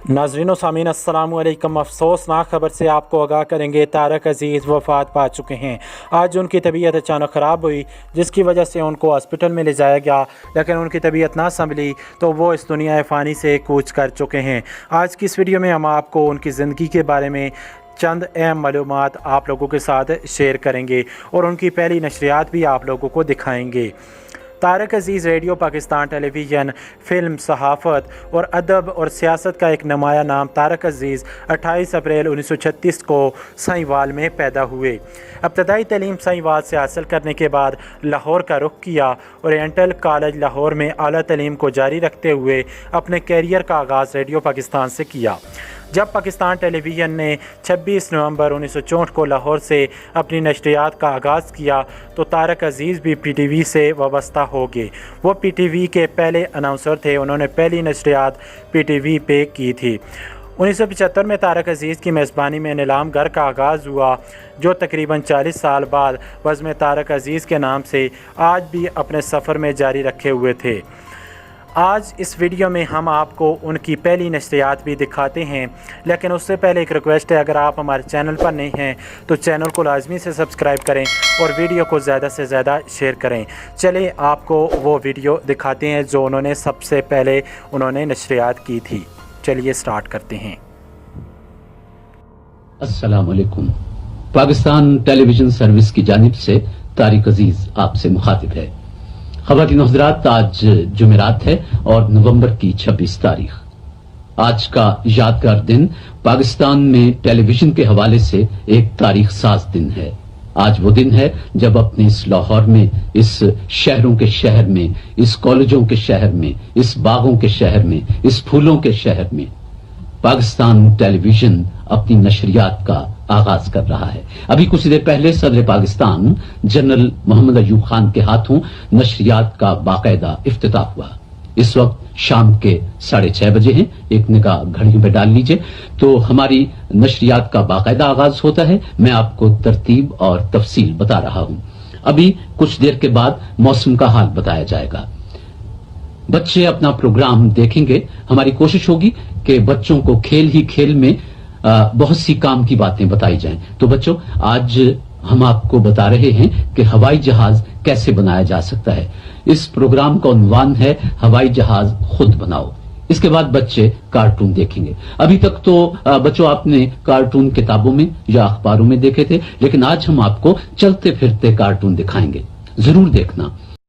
नाज़रीन व सामीन अस्सलाम वालेकुम। अफसोसनाक खबर से आपको आगाह करेंगे, तारक अजीज़ वफ़ात पा चुके हैं। आज उनकी तबीयत अचानक ख़राब हुई, जिसकी वजह से उनको हॉस्पिटल में ले जाया गया, लेकिन उनकी तबीयत ना संभली तो वो इस दुनिया फ़ानी से कूच कर चुके हैं। आज की इस वीडियो में हम आपको उनकी ज़िंदगी के बारे में चंद अहम मालूमात आप लोगों के साथ शेयर करेंगे और उनकी पहली नशरियात भी आप लोगों को दिखाएंगे। तारक अजीज़ रेडियो, पाकिस्तान टेलीविज़न, फ़िल्म, सहाफ़त और अदब और सियासत का एक नुमाया नाम तारक अजीज़ 28 अप्रैल 1936 को साहिवाल में पैदा हुए। इब्तदाई तालीम साहिवाल से हासिल करने के बाद लाहौर का रुख किया। ओरिएंटल कॉलेज लाहौर में आला तालीम को जारी रखते हुए अपने कैरियर का आगाज़ रेडियो पाकिस्तान से किया। जब पाकिस्तान टेलीविज़न ने 26 नवंबर 1964 को लाहौर से अपनी नशरियात का आगाज़ किया तो तारक अजीज़ भी PTV से वाबस्ता हो गए। वो PTV के पहले अनाउंसर थे। उन्होंने पहली नशरियात PTV पे की थी। 1975 में तारक अजीज़ की मेज़बानी में नीलाम घर का आगाज़ हुआ, जो तकरीबन 40 साल बाद वज़्म तारक अजीज़ के नाम से आज भी अपने सफ़र में जारी रखे हुए थे। आज इस वीडियो में हम आपको उनकी पहली नशरियात भी दिखाते हैं, लेकिन उससे पहले एक रिक्वेस्ट है, अगर आप हमारे चैनल पर नए हैं तो चैनल को लाजमी से सब्सक्राइब करें और वीडियो को ज़्यादा से ज़्यादा शेयर करें। चलिए आपको वो वीडियो दिखाते हैं जो उन्होंने सबसे पहले नशरियात की थी। चलिए स्टार्ट करते हैं। अस्सलाम वालेकुम। पाकिस्तान टेलीविजन सर्विस की जानिब से तारिक अजीज आपसे मुखातिब है। ख़वातीन हज़रात, आज जुमेरात है और नवंबर की 26 तारीख। आज का यादगार दिन पाकिस्तान में टेलीविजन के हवाले से एक तारीख साज दिन है। आज वो दिन है जब अपने इस लाहौर में, इस शहरों के शहर में, इस कॉलेजों के शहर में, इस बागों के शहर में, इस फूलों के शहर में पाकिस्तान टेलीविजन अपनी नशरियात का आगाज कर रहा है। अभी कुछ देर पहले सदर पाकिस्तान जनरल मोहम्मद अयूब खान के हाथों नशरियात का बाकायदा इफ्तिताह हुआ। इस वक्त शाम के 6:30 बजे हैं। एक निगाह घड़ियों पे डाल लीजिए तो हमारी नशरियात का बाकायदा आगाज होता है। मैं आपको तरतीब और तफसील बता रहा हूं। अभी कुछ देर के बाद मौसम का हाल बताया जाएगा। बच्चे अपना प्रोग्राम देखेंगे। हमारी कोशिश होगी कि बच्चों को खेल ही खेल में बहुत सी काम की बातें बताई जाएं। तो बच्चों, आज हम आपको बता रहे हैं कि हवाई जहाज कैसे बनाया जा सकता है। इस प्रोग्राम का उन्वान है हवाई जहाज खुद बनाओ। इसके बाद बच्चे कार्टून देखेंगे। अभी तक तो बच्चों आपने कार्टून किताबों में या अखबारों में देखे थे, लेकिन आज हम आपको चलते फिरते कार्टून दिखाएंगे। जरूर देखना।